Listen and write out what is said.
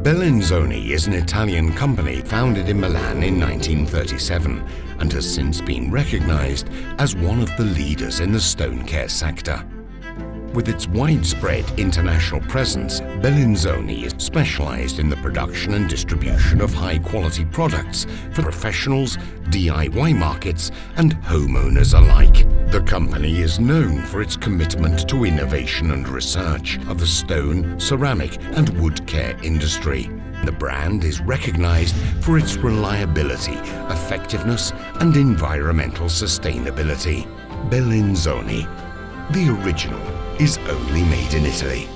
Bellinzoni is an Italian company founded in Milan in 1937 and has since been recognized as one of the leaders in the stone care sector. With its widespread international presence, Bellinzoni is specialized in the production and distribution of high-quality products for professionals, DIY markets, and homeowners alike. The company is known for its commitment to innovation and research of the stone, ceramic, and wood care industry. The brand is recognized for its reliability, effectiveness, and environmental sustainability. Bellinzoni, the original, is only made in Italy.